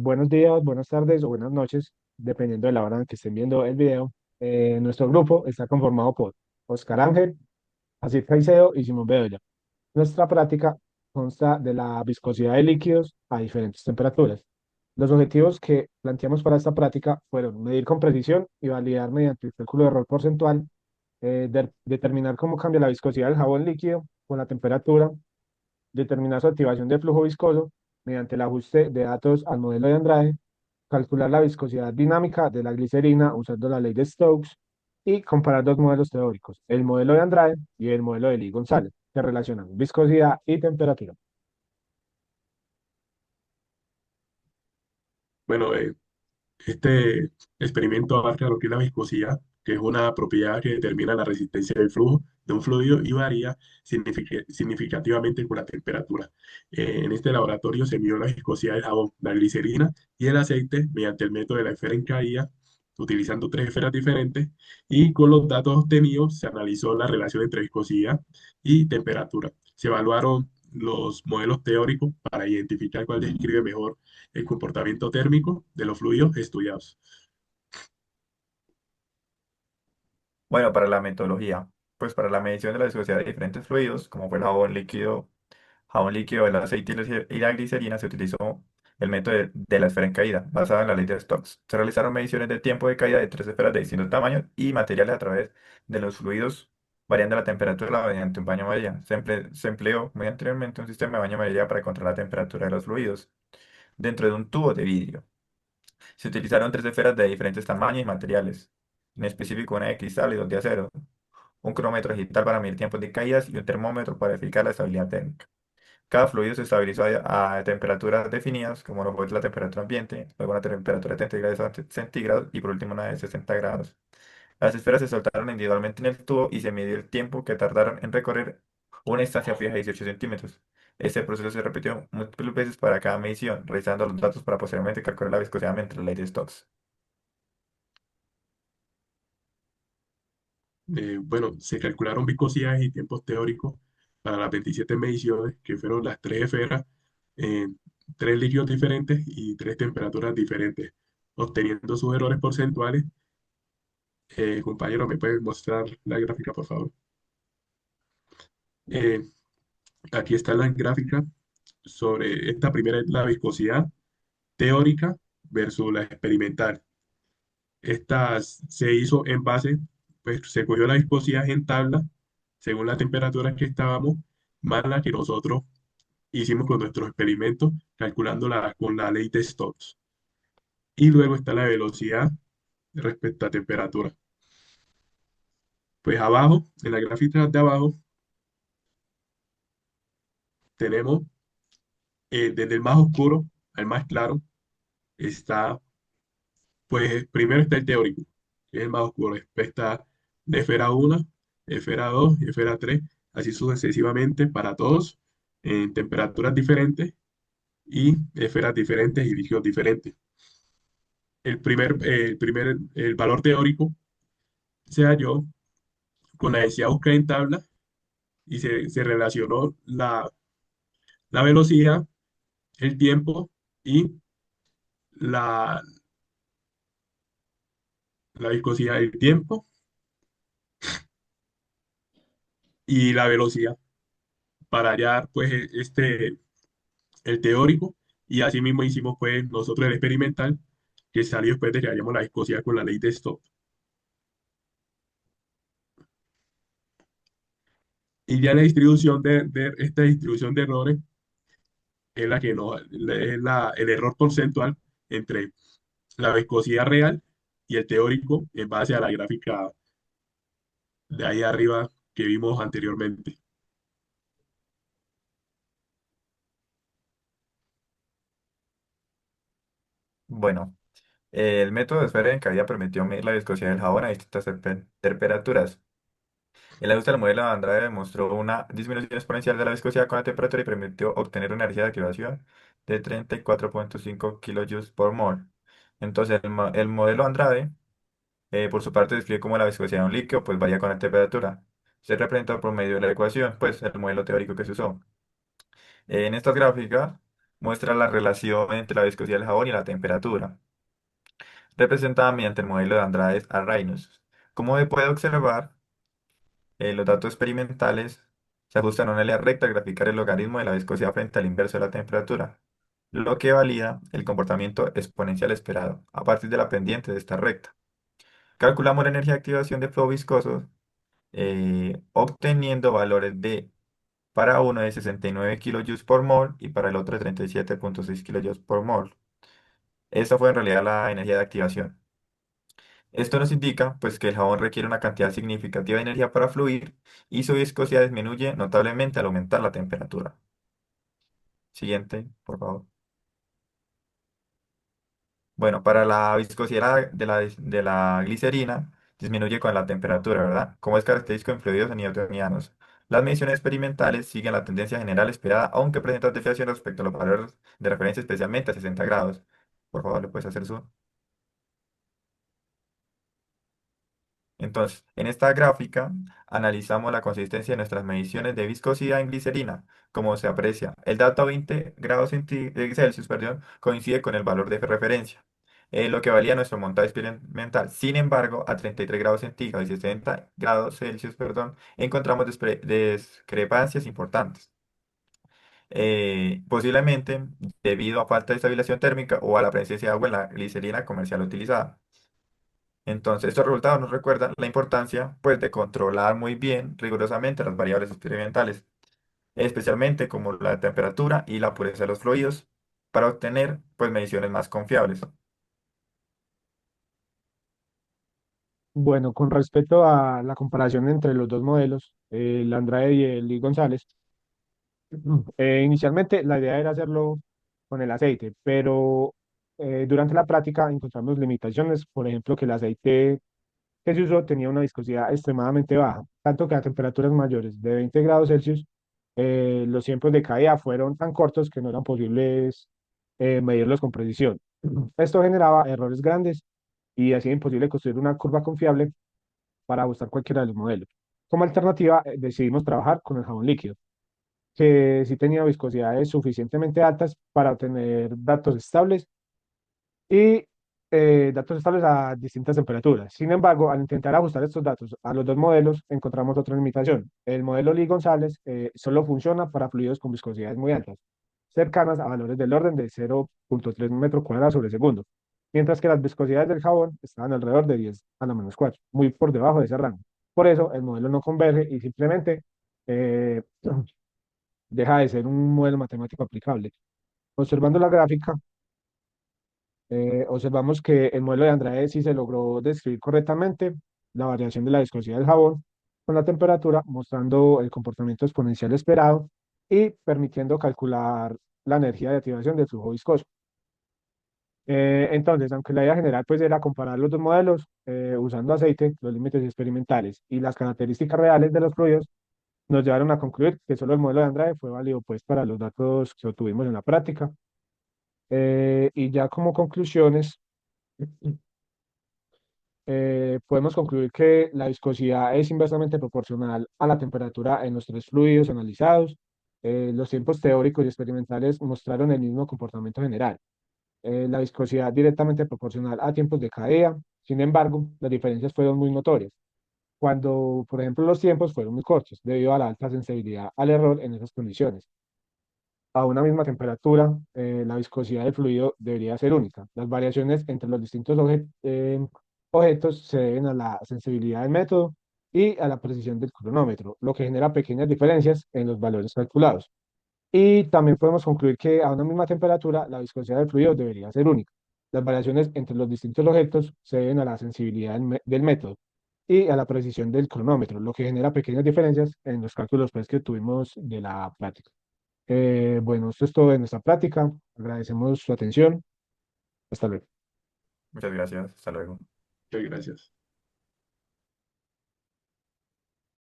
Buenos días, buenas tardes o buenas noches, dependiendo de la hora en que estén viendo el video. Nuestro grupo está conformado por Oscar Ángel, Asif Caicedo y Simón Bedoya. Nuestra práctica consta de la viscosidad de líquidos a diferentes temperaturas. Los objetivos que planteamos para esta práctica fueron medir con precisión y validar mediante el cálculo de error porcentual, determinar cómo cambia la viscosidad del jabón líquido con la temperatura, determinar su activación de flujo viscoso mediante el ajuste de datos al modelo de Andrade, calcular la viscosidad dinámica de la glicerina usando la ley de Stokes y comparar dos modelos teóricos, el modelo de Andrade y el modelo de Lee González, que relacionan viscosidad y temperatura. Bueno, este experimento abarca lo que es la viscosidad, que es una propiedad que determina la resistencia del flujo de un fluido y varía significativamente con la temperatura. En este laboratorio se midió la viscosidad del jabón, la glicerina y el aceite mediante el método de la esfera en caída, utilizando tres esferas diferentes, y con los datos obtenidos se analizó la relación entre viscosidad y temperatura. Se evaluaron los modelos teóricos para identificar cuál describe mejor el comportamiento térmico de los fluidos estudiados. Bueno, para la metodología, pues para la medición de la viscosidad de diferentes fluidos, como fue el jabón líquido, el aceite y la glicerina, se utilizó el método de la esfera en caída, basado en la ley de Stokes. Se realizaron mediciones de tiempo de caída de tres esferas de distintos tamaños y materiales a través de los fluidos, variando la temperatura mediante un baño María. Se empleó muy anteriormente un sistema de baño María para controlar la temperatura de los fluidos dentro de un tubo de vidrio. Se utilizaron tres esferas de diferentes tamaños y materiales, en específico una de cristal y dos de acero, un cronómetro digital para medir tiempos de caídas y un termómetro para verificar la estabilidad térmica. Cada fluido se estabilizó a temperaturas definidas, como lo fue la temperatura ambiente, luego una temperatura de 30 grados centígrados y por último una de 60 grados. Las esferas se soltaron individualmente en el tubo y se midió el tiempo que tardaron en recorrer una distancia fija de 18 centímetros. Este proceso se repitió múltiples veces para cada medición, revisando los datos para posteriormente calcular la viscosidad mediante la ley de Stokes. Bueno, se calcularon viscosidades y tiempos teóricos para las 27 mediciones, que fueron las tres esferas, en tres líquidos diferentes y tres temperaturas diferentes, obteniendo sus errores porcentuales. Compañero, ¿me puede mostrar la gráfica, por favor? Eh, Aquí está la gráfica sobre esta primera, la viscosidad teórica versus la experimental. Esta se hizo en base, pues se cogió la viscosidad en tabla, según la temperatura que estábamos, más la que nosotros hicimos con nuestros experimentos, calculándola con la ley de Stokes. Y luego está la velocidad respecto a temperatura. Pues abajo, en la gráfica de abajo, tenemos desde el más oscuro al más claro, está, pues primero está el teórico, que es el más oscuro. Después está de esfera 1, esfera 2 y esfera 3, así sucesivamente para todos, en temperaturas diferentes y esferas diferentes y líquidos diferentes. El valor teórico se halló con la densidad buscada en tabla y se relacionó la velocidad, el tiempo y la, la viscosidad del tiempo y la velocidad para hallar pues el teórico, y así mismo hicimos pues nosotros el experimental, que salió después de que hallamos la viscosidad con la ley de Stokes. Y ya la distribución de esta distribución de errores es la que nos, es el error porcentual entre la viscosidad real y el teórico en base a la gráfica de ahí arriba que vimos anteriormente. Bueno, el método de esfera en caída permitió medir la viscosidad del jabón a distintas temperaturas. El ajuste del modelo de Andrade demostró una disminución exponencial de la viscosidad con la temperatura y permitió obtener una energía de activación de 34,5 kilojoules por mol. Entonces, el modelo Andrade, por su parte, describe cómo la viscosidad de un líquido pues, varía con la temperatura. Se representa por medio de la ecuación, pues el modelo teórico que se usó. En estas gráficas muestra la relación entre la viscosidad del jabón y la temperatura, representada mediante el modelo de Andrade-Arrhenius. Como se puede observar, los datos experimentales se ajustan a una línea recta al graficar el logaritmo de la viscosidad frente al inverso de la temperatura, lo que valida el comportamiento exponencial esperado a partir de la pendiente de esta recta. Calculamos la energía de activación de flow viscoso obteniendo valores de para uno de 69 kilojoules por mol y para el otro de 37,6 kilojoules por mol. Esta fue en realidad la energía de activación. Esto nos indica pues que el jabón requiere una cantidad significativa de energía para fluir y su viscosidad disminuye notablemente al aumentar la temperatura. Siguiente, por favor. Bueno, para la viscosidad de la glicerina disminuye con la temperatura, ¿verdad? Como es característico en fluidos newtonianos. Las mediciones experimentales siguen la tendencia general esperada, aunque presentan desviación respecto a los valores de referencia, especialmente a 60 grados. Por favor, ¿le puedes hacer zoom? Entonces, en esta gráfica analizamos la consistencia de nuestras mediciones de viscosidad en glicerina. Como se aprecia, el dato a 20 grados Celsius, perdón, coincide con el valor de referencia, lo que valía nuestro montaje experimental. Sin embargo, a 33 grados centígrados y 60 grados Celsius, perdón, encontramos discrepancias importantes. Posiblemente debido a falta de estabilización térmica o a la presencia de agua en la glicerina comercial utilizada. Entonces, estos resultados nos recuerdan la importancia, pues, de controlar muy bien, rigurosamente, las variables experimentales, especialmente como la temperatura y la pureza de los fluidos, para obtener, pues, mediciones más confiables. Bueno, con respecto a la comparación entre los dos modelos, el Andrade y el Lee González, inicialmente la idea era hacerlo con el aceite, pero durante la práctica encontramos limitaciones, por ejemplo, que el aceite que se usó tenía una viscosidad extremadamente baja, tanto que a temperaturas mayores de 20 grados Celsius, los tiempos de caída fueron tan cortos que no eran posibles medirlos con precisión. Esto generaba errores grandes y hacía imposible construir una curva confiable para ajustar cualquiera de los modelos. Como alternativa, decidimos trabajar con el jabón líquido, que sí tenía viscosidades suficientemente altas para obtener y datos estables a distintas temperaturas. Sin embargo, al intentar ajustar estos datos a los dos modelos, encontramos otra limitación. El modelo Lee González solo funciona para fluidos con viscosidades muy altas, cercanas a valores del orden de 0,3 metros cuadrados sobre segundo, mientras que las viscosidades del jabón estaban alrededor de 10 a la menos 4, muy por debajo de ese rango. Por eso, el modelo no converge y simplemente eh, deja de ser un modelo matemático aplicable. Observando la gráfica, observamos que el modelo de Andrade sí se logró describir correctamente la variación de la viscosidad del jabón con la temperatura, mostrando el comportamiento exponencial esperado y permitiendo calcular la energía de activación del flujo viscoso. Entonces, aunque la idea general pues era comparar los dos modelos usando aceite, los límites experimentales y las características reales de los fluidos, nos llevaron a concluir que solo el modelo de Andrade fue válido pues para los datos que obtuvimos en la práctica. Y ya como conclusiones, podemos concluir que la viscosidad es inversamente proporcional a la temperatura en los tres fluidos analizados. Los tiempos teóricos y experimentales mostraron el mismo comportamiento general. La viscosidad directamente proporcional a tiempos de caída. Sin embargo, las diferencias fueron muy notorias cuando, por ejemplo, los tiempos fueron muy cortos debido a la alta sensibilidad al error en esas condiciones. A una misma temperatura, la viscosidad del fluido debería ser única. Las variaciones entre los distintos objetos se deben a la sensibilidad del método y a la precisión del cronómetro, lo que genera pequeñas diferencias en los valores calculados. Y también podemos concluir que a una misma temperatura, la viscosidad del fluido debería ser única. Las variaciones entre los distintos objetos se deben a la sensibilidad del método y a la precisión del cronómetro, lo que genera pequeñas diferencias en los cálculos pues, que tuvimos de la práctica. Bueno, esto es todo de nuestra plática. Agradecemos su atención. Hasta luego. Muchas gracias. Hasta luego. Muchas gracias.